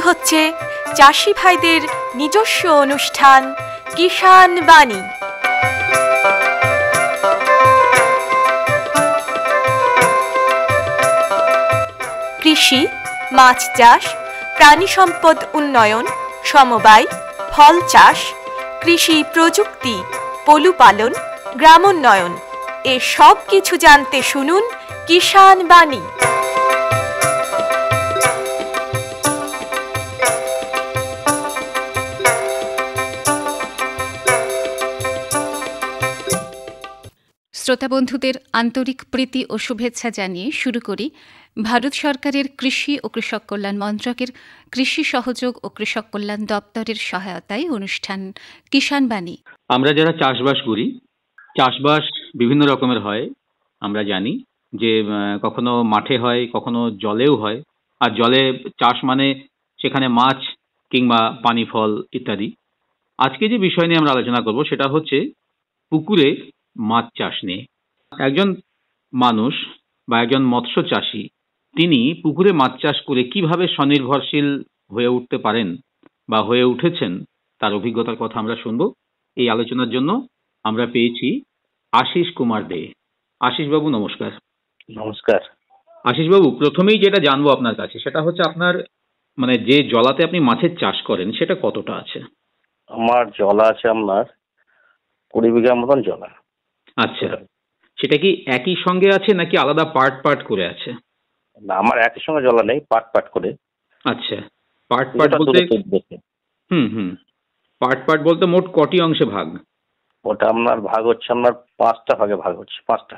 হচ্ছে চাষি ভাইদের নিজস্ব অনুষ্ঠান কিষাণ বাণী। কৃষি, মাছ চাষ, প্রাণী সম্পদ উন্নয়ন, সমবায়, ফল চাষ, কৃষি প্রযুক্তি, পশুপালন, গ্রামোন্নয়ন এ সব কিছু জানতে শুনুন কিষাণ বাণী। শ্রোতা বন্ধুদের আন্তরিক প্রীতি ও শুভেচ্ছা জানিয়ে শুরু করি ভারত সরকারের কৃষি ও কৃষক কল্যাণ মন্ত্রকের কৃষি সহযোগ ও কৃষক কল্যাণ দপ্তরের সহায়তায় অনুষ্ঠান কিষাণ বাণী। আমরা যারা চাষবাস করি, চাষবাস বিভিন্ন রকমের হয়। আমরা জানি যে কখনো মাঠে হয়, কখনো জলেও হয়। আর জলে চাষ মানে সেখানে মাছ কিংবা পানি ফল ইত্যাদি। আজকে যে বিষয় নিয়ে আমরা আলোচনা করব সেটা হচ্ছে পুকুরে মাছ চাষ নিয়ে। একজন মানুষ বা একজন মৎস্য চাষী তিনি পুকুরে মাছ চাষ করে কিভাবে স্বনির্ভরশীল হয়ে উঠতে পারেন বা হয়ে উঠেছেন তার অভিজ্ঞতার কথা আমরা শুনবো। এই আলোচনার জন্য আমরা পেয়েছি আশিস কুমার দে। আশিস বাবু নমস্কার। নমস্কার। আশিস বাবু, প্রথমেই যেটা জানবো আপনার কাছে সেটা হচ্ছে আপনার মানে যে জলাতে আপনি মাছের চাষ করেন সেটা কতটা আছে? আমার জলা আছে আপনার 20 বিঘা মতন জলা। আচ্ছা, সেটা কি একই সঙ্গে আছে নাকি আলাদা পার্ট পার্ট করে আছে? না, আমার একই সঙ্গে জলা নেই, পার্ট পার্ট করে। আচ্ছা, পার্ট পার্ট বলতে পার্ট পার্ট বলতে মোট কটি অংশে ভাগ? ওটা আপনার ভাগ হচ্ছে আপনার 5টা ভাগে ভাগ হচ্ছে, 5টা।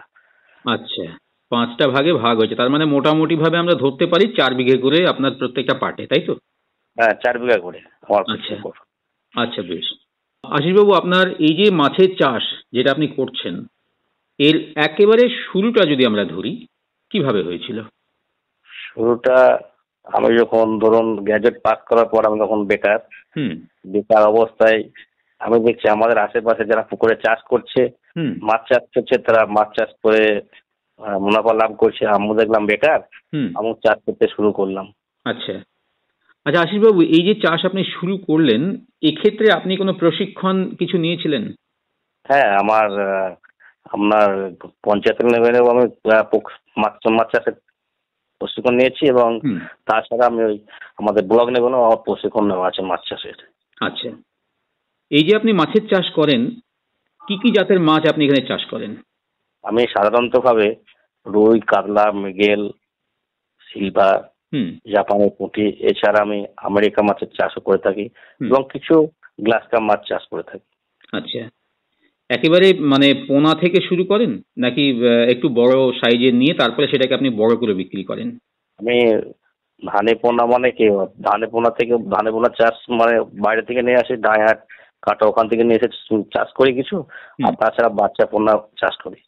আচ্ছা, 5টা ভাগে ভাগ হয়েছে, তার মানে মোটামুটি ভাবে আমরা ধরতে পারি 4 বিঘে করে আপনার প্রত্যেকটা পার্টে, তাই তো? হ্যাঁ, 4 বিঘা করে। আচ্ছা আচ্ছা, বেশ। আশিসবাবু, আপনার এই যে মাছের চাষ যেটা আপনি করছেন এর একেবারে শুরুটা যদি আমরা ধরি, কিভাবে হয়েছিল? শুরুটা আমি যখন ধরুন গ্র্যাজুয়েট পাস করার পর আমি তখন বেকার অবস্থায় আমি দেখছি আমাদের আশেপাশে যারা পুকুরে চাষ করছে, মাছ চাষ করছে, তারা মাছ চাষ করে মুনাফা লাভ করছে। আমি দেখলাম বেকার, আমি চাষ করতে শুরু করলাম। আচ্ছা আচ্ছা, আশিসবাবু, এই যে চাষ আপনি শুরু করলেন এক্ষেত্রে আপনি কোনো প্রশিক্ষণ কিছু নিয়েছিলেন? হ্যাঁ, আমার আপনার পঞ্চায়েত লেভেলেও আমি মাছ চাষের প্রশিক্ষণ নিয়েছি এবং তাছাড়া আমি ওই আমাদের ব্লক লেভেলেও আমার প্রশিক্ষণ নেওয়া আছে মাছ চাষের। আচ্ছা, এই যে আপনি মাছের চাষ করেন, কি কি জাতের মাছ আপনি এখানে চাষ করেন? আমি সাধারণতভাবে রুই, কাতলা, মৃগেল, সিলভার, জাপানি পুঁটি, এছাড়া আমি আমেরিকা মাছের চাষও করে থাকি এবং কিছু গ্লাস কাপ মাছ চাষ করে থাকি। আচ্ছা, একেবারে মানে পোনা থেকে শুরু করেন নাকি একটু বড় সাইজের নিয়ে তারপরে সেটাকে আপনি বড় করে বিক্রি করেন? আমি ধানে পোনা মানে কি, ধানে পোনা চাষ মানে বাইরে থেকে নিয়ে আসি, ডায়াট কাটা ওখান থেকে নিয়ে এসে চাষ করি কিছু, আর তাছাড়া বাচ্চা পোনা চাষ করি।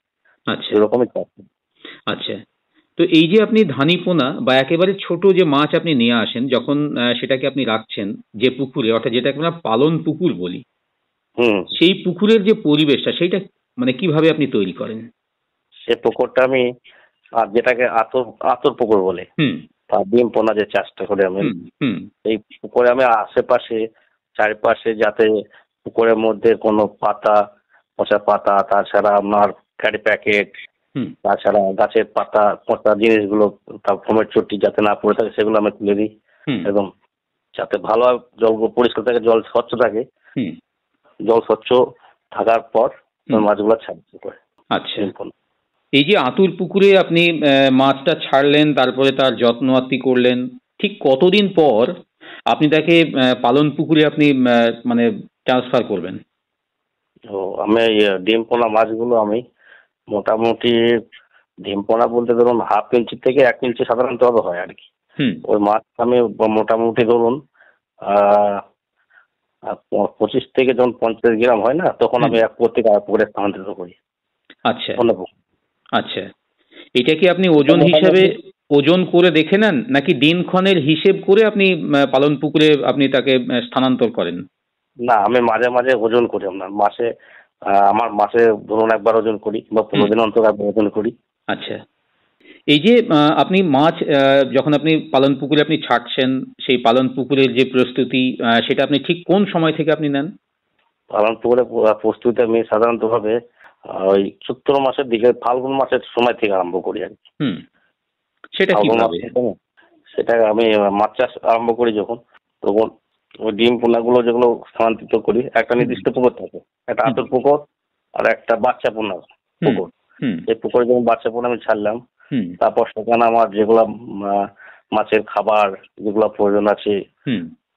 আচ্ছা, এরকমই চাষ। আচ্ছা, তো এই যে আপনি ধানি পোনা বা একেবারে ছোট যে মাছ আপনি নিয়ে আসেন যখন সেটাকে আপনি রাখছেন যে পুকুরে, অর্থাৎ যেটাকে আমরা পালন পুকুর বলি, সেই পুকুরের যে পরিবেশটা সেইটা মানে কিভাবে আপনি তৈরি করেন? সে পুকুরটা আমি যেটাকে আতর পুকুর বলে, ডিম পোনা যে চাষটা করে আমি, এই পুকুরে আমি আশেপাশে চারিপাশে যাতে পুকুরের মধ্যে কোনো পাতা, পচা পাতা, তাছাড়া আপনার ক্যারি প্যাকেট, তাছাড়া গাছের পাতা, পচা জিনিসগুলো, তার ফোমের চটি যাতে না পড়ে থাকে সেগুলো আমি তুলে দিই এবং যাতে ভালো জল পরিষ্কার থাকে, জল স্বচ্ছ থাকে। জল স্বচ্ছ থাকার পর মাছগুলো ছাড়তে পারে। আচ্ছা, এই যে আতুর পুকুরে আপনি মাছটা ছাড়লেন, তারপরে তার যত্ন আত্তি করলেন, ঠিক কতদিন পর আপনি তাকে পালন পুকুরে আপনি মানে ট্রান্সফার করবেন? তো আমি ডিম পোনা মাছগুলো আমি মোটামুটি ডিম পোনা বলতে ধরুন 1/2 ইঞ্চি থেকে 1 ইঞ্চি সাধারণত হয় আর কি। ওই মাছ আমি মোটামুটি ধরুন 25 থেকে যখন 50 গ্রাম হয় না, তখন আমি প্রত্যেক পুকুরে স্থানান্তরিত করি। আচ্ছা আচ্ছা, এটা কি আপনি ওজন হিসাবে ওজন করে দেখে নেন নাকি দিনক্ষণের হিসেব করে আপনি পালন পুকুরে আপনি তাকে স্থানান্তর করেন? না, আমি মাঝে মাঝে ওজন করি। আমার মাসে ধরুন একবার ওজন করি বা 15 দিন অন্তর একবার ওজন করি। আচ্ছা, এই যে আপনি মাছ যখন আপনি পালন পুকুরে আপনি ছাড়ছেন, সেই পালন পুকুরের যে প্রস্তুতি সেটা আপনি ঠিক কোন সময় থেকে আপনি নেন? পালন পুকুরে প্রস্তুতি আমি সাধারণত ভাবে ওই চৈত্র মাসের দিকে, ফাল্গুন মাসের সময় থেকে আরম্ভ করি আর কি। সেটা কিভাবে? সেটা আমি মাছ চাষ আরম্ভ করি যখন, তখন ওই ডিম পোনাগুলো যেগুলো স্থানান্তরিত করি, একটা নির্দিষ্ট পুকুর থাকে, একটা আতর পুকুর আর একটা বাচ্চা পোনা পুকুর। এই পুকুরে যখন বাচ্চা পোনা আমি ছাড়লাম, তারপর সেখানে আমার যেগুলা মাছের খাবার যেগুলো প্রয়োজন আছে,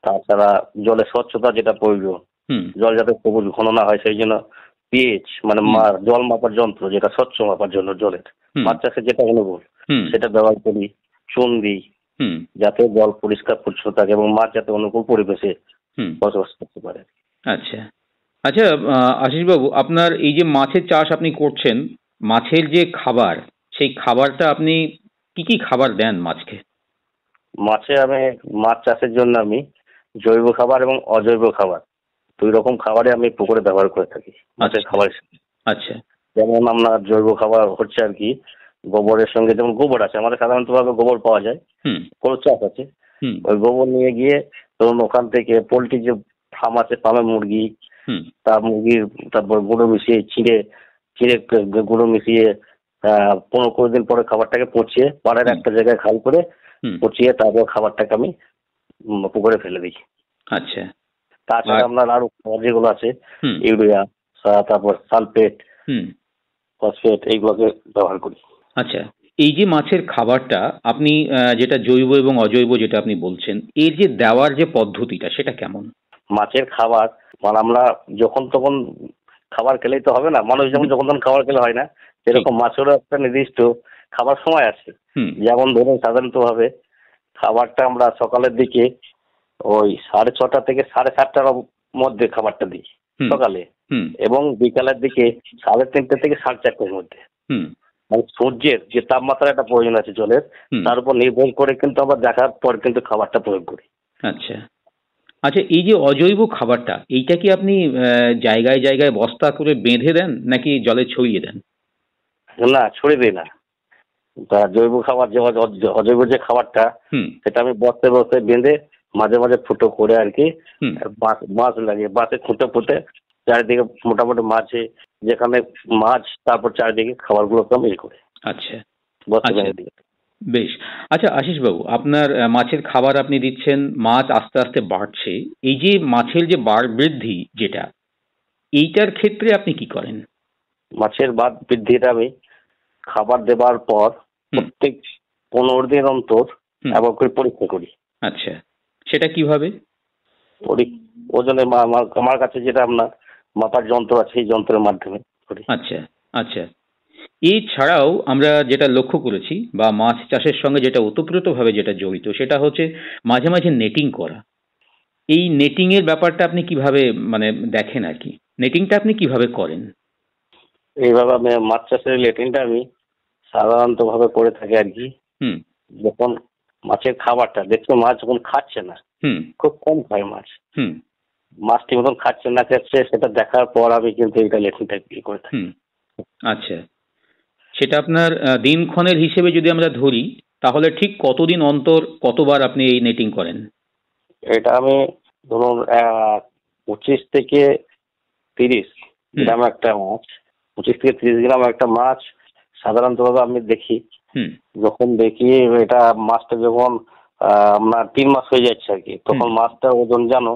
তাছাড়া জলের স্বচ্ছতা যেটা প্রয়োজন, জল যাতে সবুজ ঘন না হয় সেই জন্য পিএইচ মানে জল মাপার যন্ত্র, যেটা স্বচ্ছ মাপার জন্য জলের, মাছ চাষে যেটা অনুকূল সেটা ব্যবহার করি। চুন দিই যাতে জল পরিষ্কার পরিচ্ছন্ন থাকে এবং মাছ যাতে অনুকূল পরিবেশে বসবাস করতে পারে। আচ্ছা আচ্ছা, আশিস বাবু, আপনার এই যে মাছের চাষ আপনি করছেন, মাছের যে খাবার, সেই খাবারটা আপনি কি কি খাবার দেন মাছকে? আমি মাছ চাষের জন্য আমি জৈব খাবার এবং অজৈব খাবার দুই রকম খাবারে আমি পুকুরে ব্যবহার করে থাকি মাছের খাবার। আচ্ছা, যেমন আপনার জৈব খাবার হচ্ছে আর কি, গোবরের সঙ্গে, যেমন গোবর আছে আমাদের সাধারণত ভাবে গোবর পাওয়া যায়, কোনো চাষ আছে, ওই গোবর নিয়ে গিয়ে ধরুন ওখান থেকে পোলট্রি যে ফার্ম আছে, ফার্মে মুরগি, তারপর গুঁড়ো মিশিয়ে চিড়ে গুঁড়ো মিশিয়ে 15-20 দিন পরে খাবারটাকে পচিয়ে পাড়ার একটা জায়গায় খাল করে পচিয়ে তারপর খাবারটাকে আমি পুকুরে ফেলে দিই। আচ্ছা, তাছাড়া আপনার আরো খাবার যেগুলো আছে, ইউরিয়া, তারপর সালফেট, ফসফেট, এইগুলোকে ব্যবহার করি। আচ্ছা, এই যে মাছের খাবারটা আপনি যেটা জৈব এবং অজৈব যেটা আপনি বলছেন, এর যে দেওয়ার যে পদ্ধতিটা সেটা কেমন? মাছের খাবার মানে আমরা যখন তখন খাবার খেলেই তো হবে না, মানুষ যেমন যখন তখন খাবার খেলে হয় না, সেরকম মাছেরও একটা নির্দিষ্ট খাবার সময় আছে। যেমন ধরুন সাধারণত ভাবে খাবারটা আমরা সকালের দিকে ওই 6:30 থেকে 7:30টার মধ্যে খাবারটা দিই সকালে, এবং বিকালের দিকে 3:30 থেকে 4:30টার মধ্যে। মানে সূর্যের যে তাপমাত্রা একটা প্রয়োজন আছে জলের, তার উপর নির্ভর করে কিন্তু আমরা দেখার পর কিন্তু খাবারটা প্রয়োগ করি। আচ্ছা আচ্ছা, এই যে অজৈব খাবারটা, এইটা কি আপনি জায়গায় জায়গায় বস্তা করে বেঁধে দেন নাকি জলে ছড়িয়ে দেন? না, ছড়িয়ে দিই না। জৈব খাবার যে অজৈব যে খাবারটা, সেটা আমি বস্তায় বস্তায় বেঁধে মাঝে মাঝে ফুটো করে আর কি, মাছ লাগিয়ে বাঁশে খুঁটে ফুটে চারিদিকে মোটামুটি মাছে যেখানে মাছ, তারপর চারিদিকে খাবারগুলোকে আমি ইয়ে করি। আচ্ছা, বস্তা বেঁধে দিয়ে। বেশ। আচ্ছা আশিস বাবু, আপনার মাছের খাবার আপনি দিচ্ছেন, মাছ আস্তে আস্তে বাড়ছে, এই যে মাছের যে বৃদ্ধি যেটা, এইটার ক্ষেত্রে আপনি কি করেন? মাছের বৃদ্ধিটা আমি খাবার দেবার পর প্রত্যেক 15 দিন অন্তর আবার করে পরীক্ষা করি। আচ্ছা, সেটা কিভাবে? ওজনে আমার কাছে যেটা আপনার মাপার যন্ত্র আছে, সেই যন্ত্রের মাধ্যমে করি। আচ্ছা আচ্ছা, এছাড়াও আমরা যেটা লক্ষ্য করেছি বা মাছ চাষের সঙ্গে যেটা ওতপ্রোতভাবে যেটা জড়িত, সেটা হচ্ছে মাঝে মাঝে নেটিং করা। এই নেটিং এর ব্যাপারটা আপনি কিভাবে মানে দেখেন আর কি, নেটিংটা আপনি কিভাবে করেন? এইভাবে আমি মাছ চাষের নেটিংটা আমি সাধারণত ভাবে করে থাকি আর কি। যখন মাছের খাবারটা দেখছো মাছ যখন খাচ্ছে না, খুব কম খায় মাছ ঠিক মতন খাচ্ছে না খাচ্ছে, সেটা দেখার পর আমি কিন্তু এইটা নেটিংটা করে থাকি। আচ্ছা, সেটা আপনার দিনক্ষণের হিসেবে যদি আমরা ধরি, তাহলে ঠিক কতদিন অন্তর কতবার আপনি এই নেটিং করেন? এটা আমি ধরুন 25 থেকে 30 গ্রাম একটা মাছ, 25 থেকে 30 গ্রাম একটা মাছ সাধারণত ভাবে আমি দেখি। যখন দেখি এটা মাছটা যখন আপনার 3 মাস হয়ে যাচ্ছে আর কি, তখন মাছটার ওজন জানো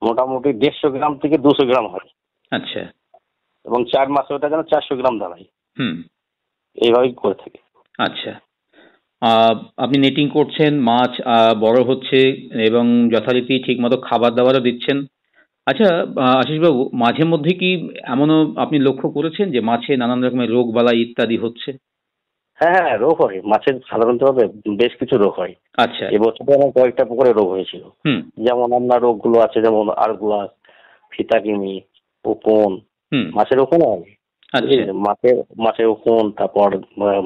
মোটামুটি 150 গ্রাম থেকে 200 গ্রাম হয়। আচ্ছা, এবং 4 মাসে ওটা যেন 400 গ্রাম দাঁড়ায়। এইভাবেই করে থাকি। আচ্ছা, আপনি নেটিং করছেন, মাছ বড় হচ্ছে এবং যথারীতি ঠিক মতো খাবার দাবারও দিচ্ছেন। আচ্ছা আশিসবাবু, মাঝে মধ্যে কি এমনও আপনি লক্ষ্য করেছেন যে মাছে নানান রকমের রোগ বালাই ইত্যাদি হচ্ছে? হ্যাঁ, রোগ হয় মাছের, সাধারণত ভাবে বেশ কিছু রোগ হয়। আচ্ছা, এবছর আমার কয়েকটা পুকুরে রোগ হয়েছিল। যেমন আপনার রোগগুলো আছে, যেমন আরগুলাস, ফিতাকিমি, উকুন, মাছের উকুন হয়। মাছের উকুন, তারপর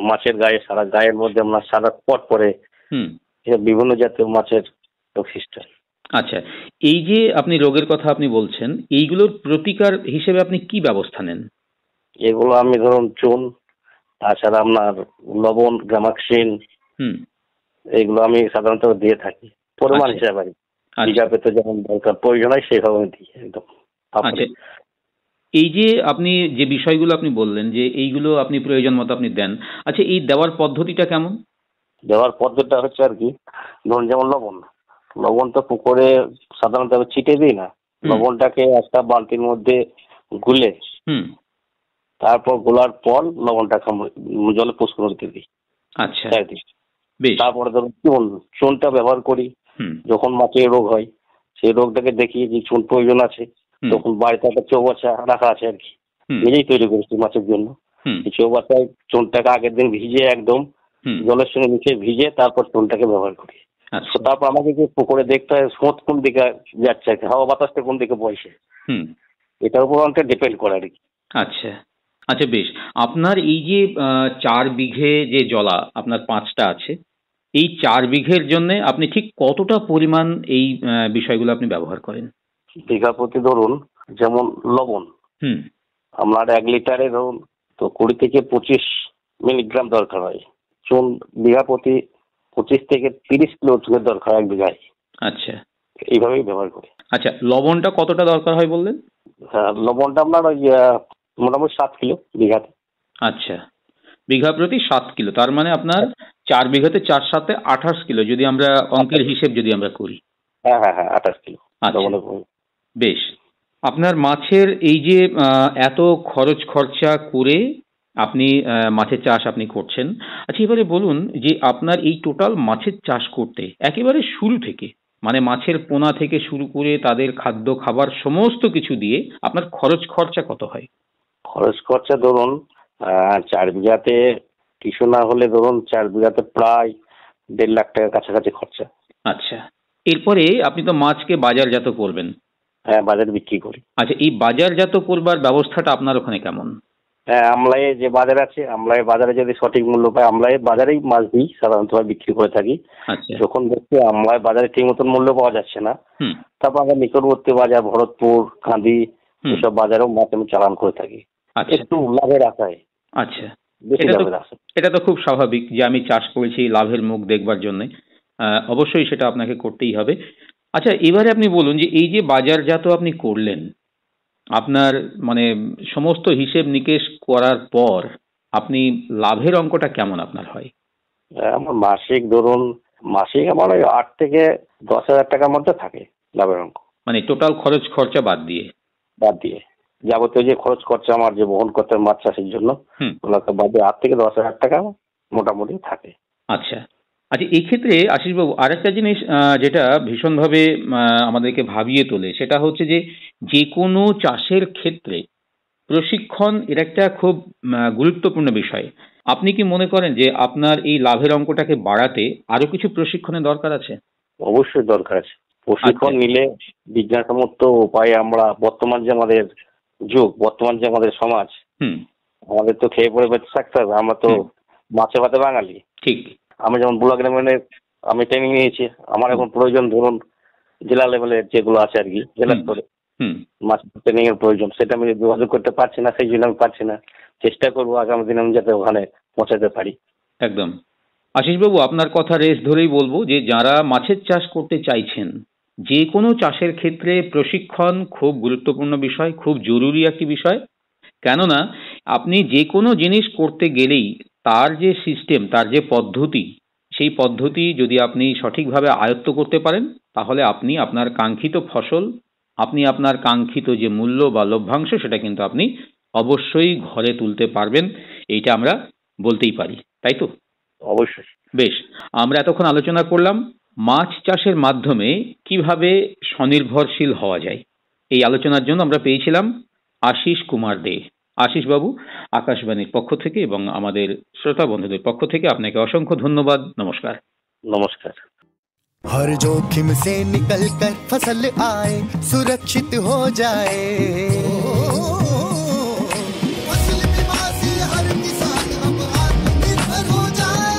মাছের গায়ে সারা গায়ের মধ্যে আপনার সাদা স্পট পড়ে, বিভিন্ন জাতীয় মাছের রোগ সৃষ্টি হয়। আচ্ছা, এই যে আপনি রোগের কথা আপনি বলছেন, এইগুলোর প্রতিকার হিসেবে আপনি কি ব্যবস্থা নেন? এগুলো আমি ধরুন চুন, তাছাড়া আপনার লবণ, গ্যামাক্সিন, এইগুলো আমি সাধারণত দিয়ে থাকি পরিমাণ হিসাবে আর কি। বিঘা পেতে যেমন দরকার প্রয়োজন হয় সেভাবে আমি দিই একদম। এই যে আপনি যে বিষয়গুলো আপনি বললেন যে এইগুলো আপনি প্রয়োজন মতো আপনি দেন, আচ্ছা এই দেওয়ার পদ্ধতিটা কেমন? দেওয়ার পদ্ধতিটা হচ্ছে আর কি, ধরুন যেমন লবণ তো পুকুরে সাধারণত আমি ছিটে দিই না। লবণটাকে একটা বালতির মধ্যে গুলে তারপর গোলার পর লবণটাকে জলে পুষ্কর দিতে দিই। আচ্ছা, তারপরে ধরুন চুনটা ব্যবহার করি। যখন মাছের রোগ হয় সেই রোগটাকে দেখি যে চুন প্রয়োজন আছে, তখন বাড়িতে একটা চৌবাচ্চা রাখা আছে আর কি, নিজেই তৈরি করেছি মাছের জন্য। চৌবাচ্চায় চুনটাকে আগের দিন ভিজিয়ে একদম জলের সঙ্গে মিশিয়ে ভিজে তারপর চুনটাকে ব্যবহার করি। তারপর আমাকে যে পুকুরে দেখতে হয় স্রোত কোন দিকে যাচ্ছে, হাওয়া বাতাসটা কোন দিকে বইছে, এটার উপর অনেকটা ডিপেন্ড করে আর কি। আচ্ছা আচ্ছা, বেশ। আপনার এই যে 4 বিঘে যে জলা আপনার 5টা আছে, এই 4 বিঘের জন্য আপনি ঠিক কতটা পরিমাণ এই বিষয়গুলো আপনি ব্যবহার করেন? বিঘা প্রতি ধরুন যেমন লবণ আপনার 1 লিটারে ধরুন তো 20 থেকে 25 মিলিগ্রাম দরকার হয়। চুন বিঘা প্রতি 25 থেকে 30 কিলো চুনের দরকার 1 বিঘায়। আচ্ছা, এইভাবেই ব্যবহার করি। আচ্ছা, লবণটা কতটা দরকার হয় বললেন? হ্যাঁ, লবণটা আপনার ওই মোটামুটি 7 কিলো বিঘাতে। আচ্ছা, বিঘা প্রতি 7 কিলো, তার মানে আপনার 4 বিঘাতে 4 7 28 কিলো, যদি আমরা অঙ্কের হিসেব যদি আমরা করি। হ্যাঁ হ্যাঁ হ্যাঁ, 28 কিলো। বেশ। আপনার মাছের এই যে এত খরচ খরচা করে আপনি মাছের চাষ আপনি করছেন, আচ্ছা এবারে বলুন যে আপনার এই টোটাল মাছের চাষ করতে একেবারে শুরু থেকে, মানে মাছের পোনা থেকে শুরু করে তাদের খাদ্য খাবার সমস্ত কিছু দিয়ে আপনার খরচ খরচা কত হয়? খরচ খরচা ধরুন 4 বিঘাতে কিছু না হলে ধরুন 4 বিঘাতে প্রায় 1.5 লাখ টাকার কাছাকাছি খরচা। আচ্ছা, এরপরে আপনি তো মাছকে বাজারজাত করবেন। হ্যাঁ, বাজারে বিক্রি করি। আচ্ছা, এই বাজারজাত করবার ব্যবস্থাটা আপনার ওখানে কেমন? হ্যাঁ, আমলায় যে বাজার আছে, আমলায় বাজারে যদি সঠিক মূল্য পায় আমলায় বাজারেই মাছ দিই, সাধারণত বিক্রি করে থাকি। যখন দেখছি আমলায় বাজারে ঠিক মতন মূল্য পাওয়া যাচ্ছে না, তারপর আমরা নিকটবর্তী বাজার ভরতপুর, কাঁদি এসব বাজারেও মাছ আমি চালান করে থাকি একটু লাভের আশায়। আচ্ছা, এটা তো খুব স্বাভাবিক যে আমি চাষ করেছি লাভের মুখ দেখবার জন্য, অবশ্যই সেটা আপনাকে করতেই হবে। আচ্ছা, এবারে আপনি বলুন যে এই যে বাজারজাত আপনি করলেন, আপনার মানে সমস্ত হিসেব নিকেশ করার পর আপনি লাভের অঙ্কটা কেমন আপনার হয়? আমার মাসিক আমার 8 থেকে 10 হাজার টাকার মধ্যে থাকে লাভের অঙ্ক। মানে টোটাল খরচ খরচা বাদ দিয়ে যাবতীয় যে খরচ খরচা আমার যে বহন করতে মাছ চাষের জন্য, ওগুলোকে বাদ দিয়ে 8 থেকে 10 হাজার টাকা মোটামুটি থাকে। আচ্ছা আচ্ছা, এই ক্ষেত্রে আশিসবাবু আরেকটা জিনিস যেটা ভীষণভাবে আমাদেরকে ভাবিয়ে তোলে, সেটা হচ্ছে যে কোনো চাষের ক্ষেত্রে প্রশিক্ষণ এর একটা খুব গুরুত্বপূর্ণ বিষয়। আপনি কি মনে করেন যে আপনার এই লাভের অঙ্কটাকে বাড়াতে আরো কিছু প্রশিক্ষণের দরকার আছে? অবশ্যই দরকার আছে। প্রশিক্ষণ নিলে বিজ্ঞানসম্মত উপায়ে আমরা বর্তমান যে আমাদের যুগ, বর্তমান যে আমাদের সমাজ, আমাদের তো খেয়ে পড়ে বেঁচে থাকতে হবে। আমরা তো মাছে ভাতে বাঙালি। ঠিক। আমি যেমন ব্লক লেভেলে আমি ট্রেনিং নিয়েছি, আমার এখন প্রয়োজন ধরুন জেলা লেভেলের যেগুলো আছে আর কি, জেলা স্তরে মাছ ট্রেনিং এর প্রয়োজন, সেটা আমি যোগাযোগ করতে পারছি না, সেই জন্য আমি পারছি না। চেষ্টা করবো আগামী দিনে আমি যাতে ওখানে পৌঁছাতে পারি। একদম। আশিসবাবু, আপনার কথা রেস ধরেই বলবো যে যারা মাছের চাষ করতে চাইছেন, যে কোনো চাষের ক্ষেত্রে প্রশিক্ষণ খুব গুরুত্বপূর্ণ বিষয়, খুব জরুরি একটি বিষয়। কেননা আপনি যে কোনো জিনিস করতে গেলেই তার যে সিস্টেম, তার যে পদ্ধতি, সেই পদ্ধতি যদি আপনি সঠিকভাবে আয়ত্ত করতে পারেন, তাহলে আপনি আপনার কাঙ্ক্ষিত ফসল, আপনি আপনার কাঙ্ক্ষিত যে মূল্য বা লভ্যাংশ, সেটা কিন্তু আপনি অবশ্যই ঘরে তুলতে পারবেন। এইটা আমরা বলতেই পারি, তাই তো? অবশ্যই। বেশ, আমরা এতক্ষণ আলোচনা করলাম মাছ চাষের মাধ্যমে কিভাবে স্বনির্ভরশীল হওয়া যায়। এই আলোচনার জন্য আমরা পেয়েছিলাম আশিস কুমার দে। আশিস বাবু, আকাশবাণীর পক্ষ থেকে এবং আমাদের শ্রোতা বন্ধুদের পক্ষ থেকে আপনাকে অসংখ্য ধন্যবাদ। নমস্কার। নমস্কার। हर जोखिम से निकल कर फसल आए, सुरक्षित हो जाए, फसल बीमा से हर किसान अब आत्मनिर्भर हो जाए।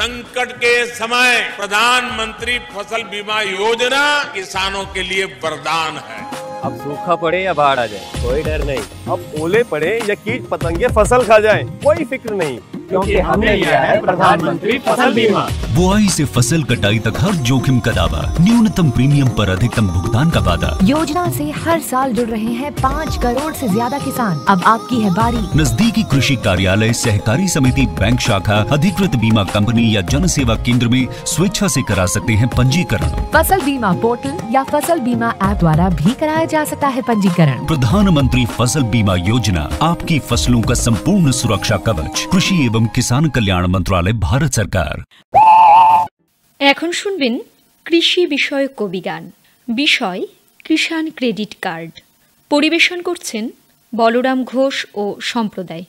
संकट के समय प्रधानमंत्री फसल बीमा योजना किसानों के लिए वरदान है। अब सूखा पड़े या बाढ़ आ जाए कोई डर नहीं, अब ओले पड़े या कीट पतंगे फसल खा जाए कोई फिक्र नहीं, क्योंकि हमने लिया है प्रधानमंत्री फसल बीमा। बुआई से फसल कटाई तक हर जोखिम का दावा, न्यूनतम प्रीमियम पर अधिकतम भुगतान का वादा। योजना से हर साल जुड़ रहे हैं 5 करोड़ से ज्यादा किसान। अब आपकी है बारी। नजदीकी कृषि कार्यालय, सहकारी समिति, बैंक शाखा, अधिकृत बीमा कंपनी या जन सेवा केंद्र में स्वेच्छा से करा सकते हैं पंजीकरण। फसल बीमा पोर्टल या फसल बीमा ऐप द्वारा भी कराया जा सकता है पंजीकरण। प्रधानमंत्री फसल बीमा योजना, आपकी फसलों का संपूर्ण सुरक्षा कवच। कृषि एवं किसान कल्याण मंत्रालय, भारत सरकार। এখন শুনবেন কৃষি বিষয়ক কবিগান, বিষয় কিষাণ ক্রেডিট কার্ড। পরিবেশন করছেন বলরাম ঘোষ ও সম্প্রদায়।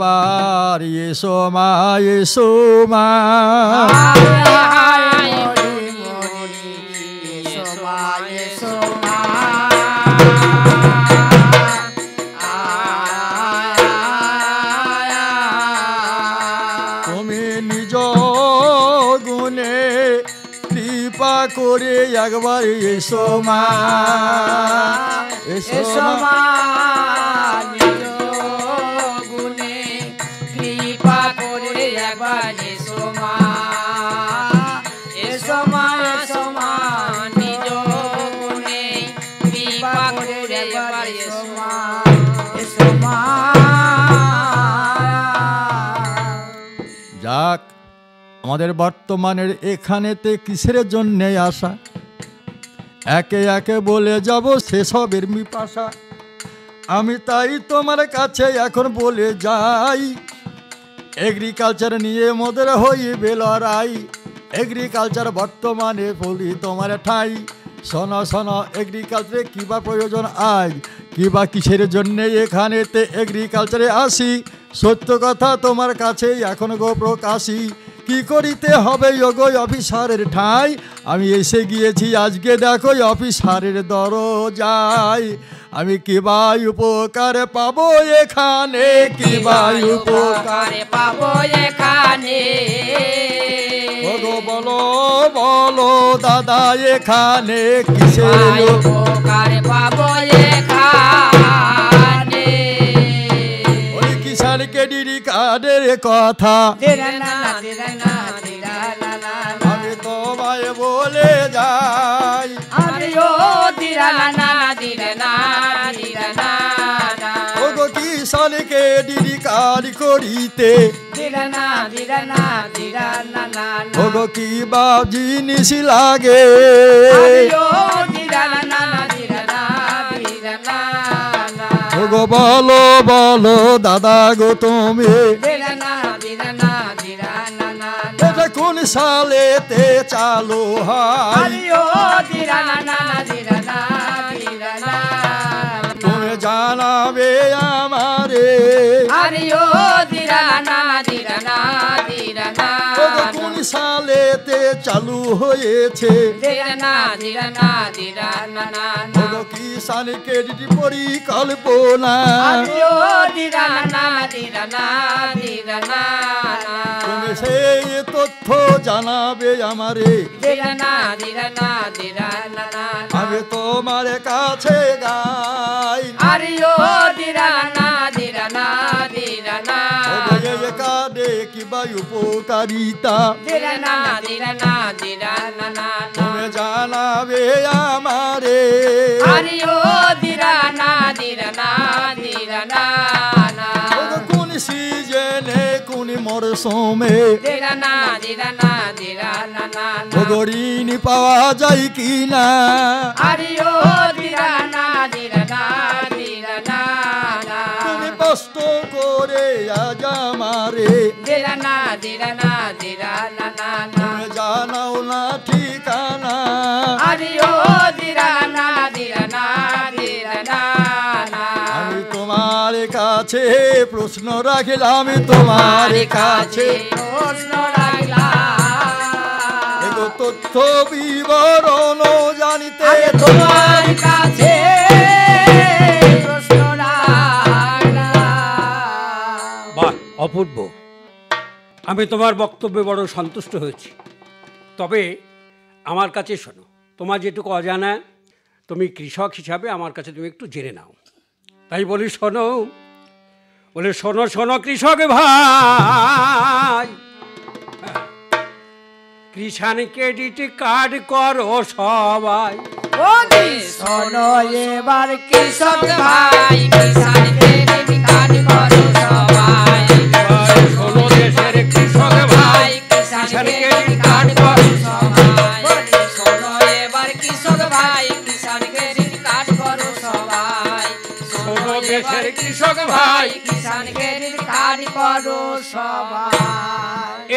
একবার এসো মা, এসো মা, তুমি নিজ গুণে কৃপা করে একবার এসো মা, এসো মা, যাক আমাদের বর্তমানের এখানেতে কিসের জন্যে আসা, একে একে বলে যাব সেসবের মিপাসা। আমি তাই তোমার কাছে এখন বলে যাই, এগ্রিকালচার নিয়ে মোদের হইবে লড়াই। এগ্রিকালচার বর্তমানে বলি তোমার ঠাই। শোনো শোনো, এগ্রিকালচারে কিবা প্রয়োজন আজ, কিবা কিসের জন্যে এখানেতে এগ্রিকালচারে আসি। সত্য কথা তোমার কাছে এখন গো প্রকাশী, কি করিতে হবে গো অফিসারের ঠাই। আমি এসে গিয়েছি আজকে দেখো অফিসারের দরজায়। আমি কিবা উপকার পাবো এখানে, কিবা উপকার পাবো এখানে। বলো বলো দাদা এখানে কিসের উপকার পাবো এখানে। ওই কিষাণ ক্রেডিট কার্ডের কথা আমি তোমায় বলে যাই। ওগো কিষাণ ক্রেডিট কার্ড করিতে ওগো কি বা জিনিস লাগে, ওগো বলো বলো দাদা গো তুমি এটা কোন সালেতে চালু হয়, তুমি জানাবে আমারে। কোন সালেতে চালু হয়েছে কিষাণ ক্রেডিট পরিকল্পনা, তুমি সেই তথ্য জানাবে আমারে। আমি তোমার কাছে গাই কার্ডে কিবা উপকারিতা তুমি জানাবে আমারে। কোন সিজনে কোন মরশুমে ঋণ পাওয়া যায় কিনা, তুমি কষ্ট করে আজ আমারে তুমি জানাও না ঠিকানা। আমি তোমার কাছে প্রশ্ন রাখলাম, তোমার কাছে প্রশ্ন রাখলাম। তথ্য বিবরণ জানিতে তোমার কাছে প্রশ্ন রাখলাম। বাহ, অপূর্ব। আমি তোমার বক্তব্যে বড় সন্তুষ্ট হয়েছি। তবে আমার কাছে শোনো, তোমার যেটুকু অজানা, তুমি কৃষক হিসাবে আমার কাছে তুমি একটু জেনে নাও। তাই বলি শোনো, বলে শোনো শোনো কৃষক ভাই, কিষাণ ক্রেডিট কার্ড করো সবাই। শোনো এবার কৃষক ভাই, কিষাণ ক্রেডিট কার্ড করো সবাই। শোনো দেশের কৃষক ভাই, কিষাণ ক্রেডিট কার্ড করো সবাই। শোনো এবার কৃষক ভাই, কিষাণ ক্রেডিট কার্ড করো সবাই। শোনো দেশের কৃষক ভাই, কিষাণ ক্রেডিট কার্ড করো সবাই।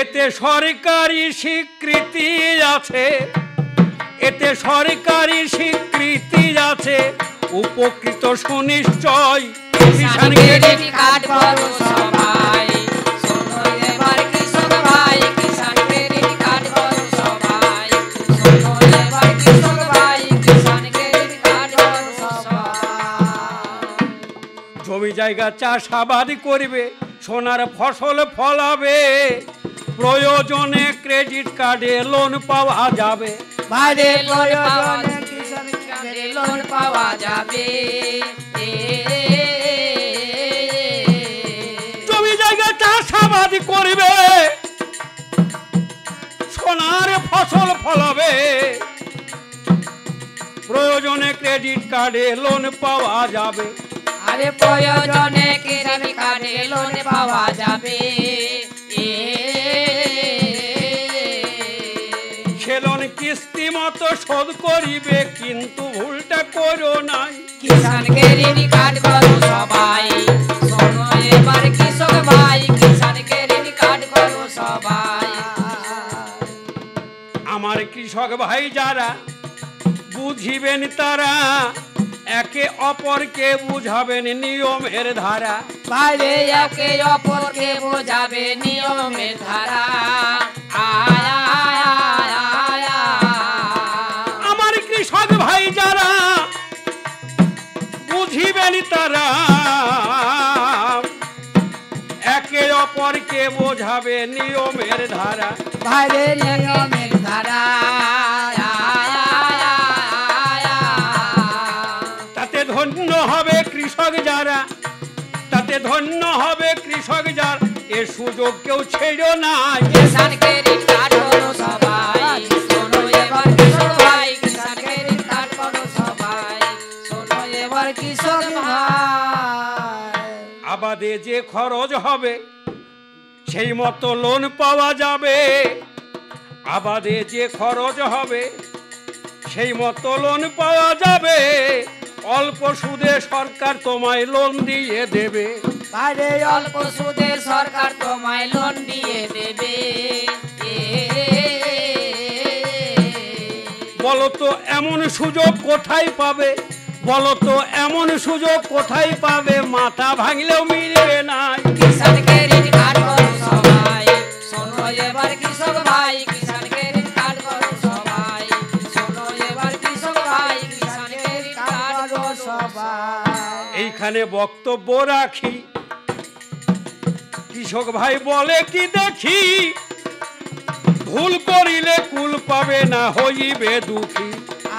এতে সরকারি স্বীকৃতি আছে, এতে সরকারি স্বীকৃতি আছে, উপকৃত সুনিশ্চয় কিষাণ ক্রেডিট কার্ড করো সবাই। শোনো এবার কৃষক ভাই, কিষাণ ক্রেডিট কার্ড করো সবাই। শোনো এবার কৃষক ভাই, কিষাণ ক্রেডিট কার্ড করো সবাই। জমি জায়গা চাষাবাদ করবে, সোনার ফসল ফলাবে, প্রয়োজনে ক্রেডিট কার্ডে লোন পাওয়া যাবে। বাইরে প্রয়োজনে কিষাণ কার্ডে লোন পাওয়া যাবে। জমি জায়গা চাষাবাদ করবে, সোনার ফসল ফলাবে, প্রয়োজনে ক্রেডিট কার্ডে লোন পাওয়া যাবে। আরে প্রয়োজনে কিষাণ কার্ডে লোন পাওয়া যাবে। সে লোন কিস্তি মতো শোধ করিবে, কিন্তু ভুলটা করো নাই। কিষাণ ক্রেডিট কার্ড করো সবাই। শোনো এবার কৃষক ভাই, কিষাণ ক্রেডিট কার্ড করো সবাই। আমার কৃষক ভাই যারা বুঝিবেন তারা, একে অপরকে বুঝাবেন নিয়মের ধারা। বাইরে একে অপরকে বোঝাবে নিয়মের ধারা। আমার কৃষক ভাই যারা বুঝিবেন তারা, একে অপরকে বোঝাবে নিয়মের ধারা। বাইরে নিয়মের ধারা। তাতে ধন্য হবে কৃষক যারা, তাতে ধন্য হবে কৃষক যারা, এ সুযোগ কেউ ছেড়ো নাই। কিষাণ ক্রেডিট কার্ড করো সবাই। শোনো এবার কৃষক ভাই, কিষাণ ক্রেডিট কার্ড করো সবাই। শোনো এবার কৃষক ভাই। আবাদে যে খরচ হবে সেই মতো লোন পাওয়া যাবে। আবাদে যে খরচ হবে সেই মতো লোন পাওয়া যাবে। অল্প সুদে সরকার তোমায় লোন দিয়ে দেবে। বাইরে অল্প সুদে সরকার তোমায় লোন দিয়ে দেবে। বলো তো এমন সুযোগ কোথায় পাবে, বলো তো এমন সুযোগ কোথায় পাবে, মাথা ভাঙলেও মিলবে না। কিষাণ ক্রেডিট কার্ড করো সবাই। শোনো এবার কৃষক ভাই, কিষাণ ক্রেডিট কার্ড করো সবাই। শোনো এবার কৃষক ভাই, কিষাণ ক্রেডিট কার্ড করো সবাই। এইখানে বক্তব্য রাখি, কৃষক ভাই বলে কি দেখি, ভুল করিলে কুল পাবে না, হইবে দুঃখী।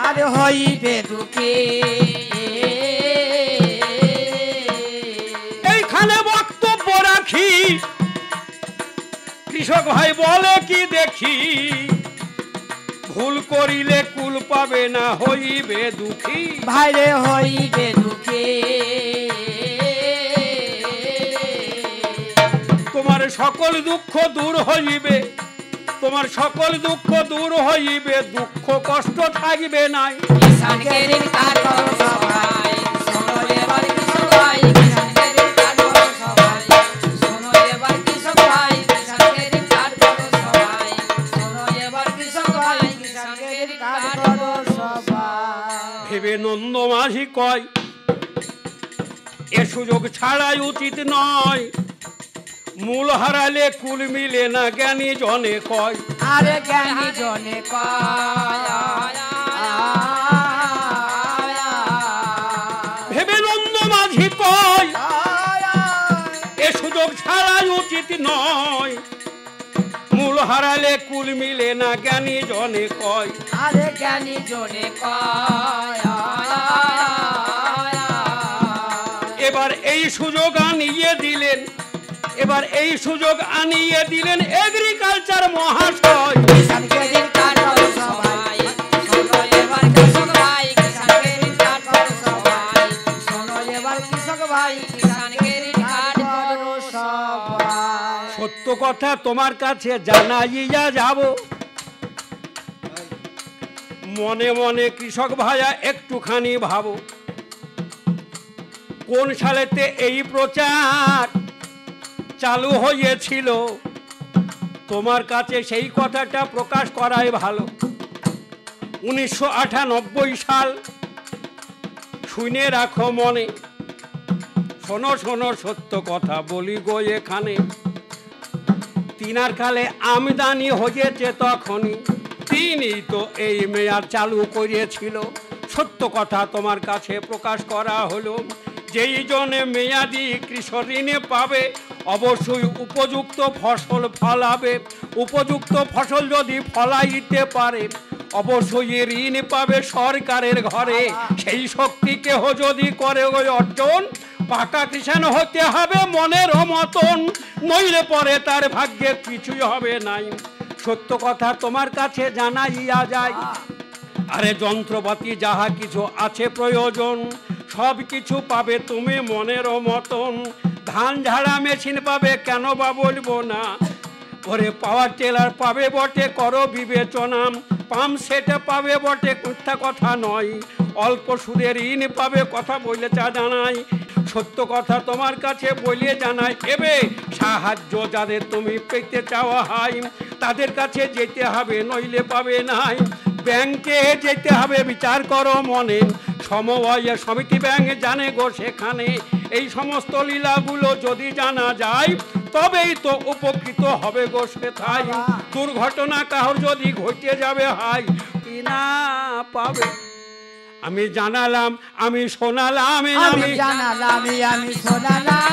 আর হইবে দুঃখী। এইখানে বক্তব্য রাখি, কৃষক ভাই বলে কি দেখি, ভুল করিলে কুল পাবে না, হইবে দুঃখী। ভাইরে হইবে দুঃখী। তোমার সকল দুঃখ দূর হইবে, তোমার সকল দুঃখ দূর হইবে, দুঃখ কষ্ট থাকবে নাই। কিষাণ ক্রেডিট কার্ড করো সবাই। শোনো এবার কৃষক ভাই, কিষাণ ক্রেডিট কার্ড করো সবাই। শোনো এবার কৃষক ভাই, কিষাণ ক্রেডিট কার্ড করো সবাই। শোনো এবার কৃষক ভাই, কিষাণ ক্রেডিট কার্ড করো সবাই। ভেবে নন্দ মাঝি কয়, এ সুযোগ ছাড়াই উচিত নয়, মূল হারালে কুল মিলে না, জ্ঞানী জনে কয়। আরে জ্ঞানী জনে কয় ভেবে নন্দ মাঝি কয় এ সুযোগ ছাড়া উচিত নয়, মূল হারালে কুল মিলে না জ্ঞানী জনে কয়। আরে জ্ঞানী জনে কয় এবার এই সুযোগ আনিয়ে দিলেন, এবার এই সুযোগ আনিয়ে দিলেন এগ্রিকালচার মহাশয়। কিষাণ ক্রেডিট কার্ড করো সবাই, শোনো এবার কৃষক ভাই, কিষাণ ক্রেডিট কার্ড করো সবাই, শোনো এবার কৃষক ভাই, কিষাণ ক্রেডিট কার্ড করো সবাই। সত্য কথা তোমার কাছে জানাইয়া যাব, মনে মনে কৃষক ভাইয়া একটুখানি ভাবো, কোন সালেতে এই প্রচার চালু হয়েছিল, তোমার কাছে সেই কথাটা প্রকাশ করাই ভালো। 1998 সাল, শুনে রাখো মনে, শোনো শোনো সত্য কথা বলি গো এখানে। তিনার কালে আমদানি হয়েছে তখনই, তিনি তো এই মেয়াদ চালু করিয়েছিল। সত্য কথা তোমার কাছে প্রকাশ করা হলো, যেই জনে মেয়াদি কৃষক ঋণে পাবে অবশ্যই উপযুক্ত ফসল ফলাবে। উপযুক্ত ফসল যদি ফলাইতে পারে অবশ্যই ঋণ পাবে সরকারের ঘরে। সেই শক্তি কেহ যদি করে ওই অর্জন, পাকা কৃষাণ হতে হবে মনের মতন, নইলে পরে তার ভাগ্যে কিছুই হবে নাই। সত্য কথা তোমার কাছে জানাইয়া যায়, আরে যন্ত্রপাতি যাহা কিছু আছে প্রয়োজন সব কিছু পাবে তুমি মনের মতন। ধান ঝাড়া মেশিন পাবে, কেন বা বলবো না, ওরে পাওয়ার টেলার পাবে বটে, করো বিবেচনা। পাম্প সেটে পাবে বটে, মিথ্যা কথা নয়, অল্প সুদের ঋণ পাবে, কথা বলে চা জানাই। সত্য কথা তোমার কাছে বলে জানাই, এবে সাহায্য যাদের তুমি পেতে চাওয়া হয় তাদের কাছে যেতে হবে, নইলে পাবে নাই। ব্যাংকে যেতে হবে, বিচার করো মনে, সমবায় সমিতি ব্যাংক জানে গো সেখানে। এই সমস্ত লীলাগুলো যদি জানা যায় তবেই তো উপকৃত হবে গো সেথায়। দুর্ঘটনা কাহর যদি ঘটে যাবে হাই কিনা পাবে। আমি জানালাম, আমি শোনালাম, আমি জানালাম, আমি শোনালাম।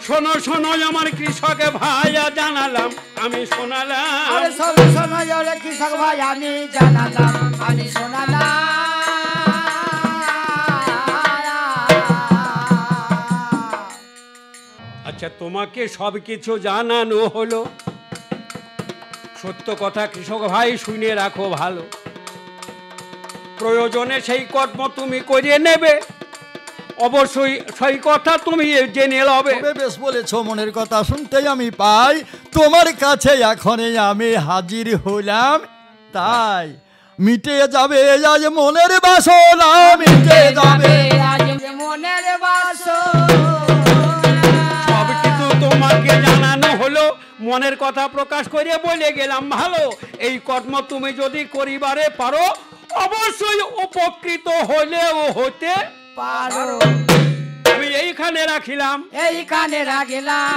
শোনো শোনো আমার কৃষক ভাই জানালাম, আমি শোনালাম। আরে শোনো শোনো ওরে কৃষক ভাই, আমি জানালাম, আমি শোনালাম। আচ্ছা তোমাকে সব কিছু জানানো হলো, সত্য কথা কৃষক ভাই শুনে রাখো ভালো, প্রয়োজনে সেই কর্ম তুমি করে নেবে, অবশ্যই সেই কথা তুমি জেনে লবে। বেশ বলেছ, মনের কথা শুনতেই আমি পাই, তোমার কাছে এখনই আমি হাজির হলাম, তাই মিটে যাবে আজ মনের বাসনা, মিটে যাবে আজ মনের বাসনা। সব কিছু তোমাকে জানানো হলো, মনের কথা প্রকাশ করে বলে গেলাম ভালো। এই কর্ম তুমি যদি করিবারে পারো অবশ্যই উপকৃত হলেও হতে পারো। আমি এইখানে রাখিলাম, এইখানে রাখিলাম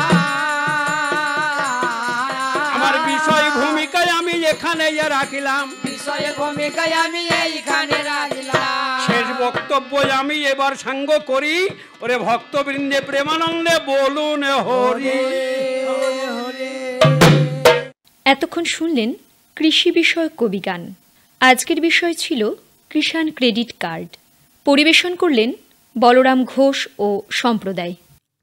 আমার বিষয় ভূমিকায় আমি এখানে রাখিলাম, বিষয় ভূমিকায় আমি এইখানে রাখিলাম। শেষ বক্তব্য আমি এবার সাঙ্গ করি, ওরে ভক্তবৃন্দে প্রেমানন্দে বলুন হরি হরি। এতক্ষণ শুনলেন কৃষি বিষয়ক কবিগান। আজকের বিষয় ছিল কিষাণ ক্রেডিট কার্ড। পরিবেশন করলেন বলরাম ঘোষ ও সম্প্রদায়।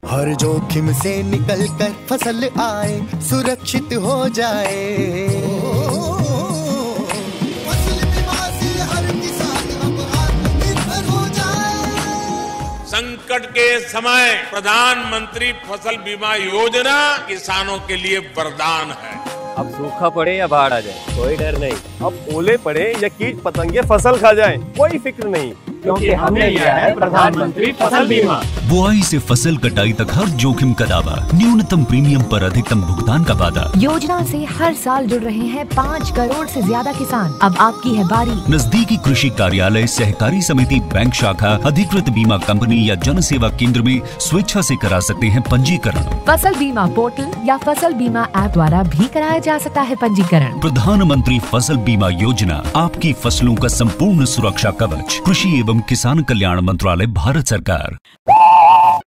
हर जोखिम से निकल कर फसल आए, सुरक्षित हो जाए, फसल बीमा से हर किसान अब आत्मनिर्भर हो जाए। संकट के समय प्रधानमंत्री फसल बीमा योजना किसानों के लिए वरदान है। अब सूखा पड़े या बाढ़ आ जाए कोई डर नहीं, अब ओले पड़े या कीट पतंगे फसल खा जाए कोई फिक्र नहीं। क्योंकि हमने लिया है प्रधानमंत्री फसल बीमा। बुआई से फसल कटाई तक हर जोखिम का दावा, न्यूनतम प्रीमियम पर अधिकतम भुगतान का वादा। योजना से हर साल जुड़ रहे हैं 5 करोड़ से ज्यादा किसान। अब आपकी है बारी। नजदीकी कृषि कार्यालय, सहकारी समिति, बैंक शाखा, अधिकृत बीमा कंपनी या जन सेवा केंद्र में स्वेच्छा से करा सकते हैं पंजीकरण। फसल बीमा पोर्टल या फसल बीमा ऐप द्वारा भी कराया जा सकता है पंजीकरण। प्रधानमंत्री फसल बीमा योजना, आपकी फसलों का संपूर्ण सुरक्षा कवच। कृषि एवं किसान कल्याण मंत्रालय, भारत सरकार।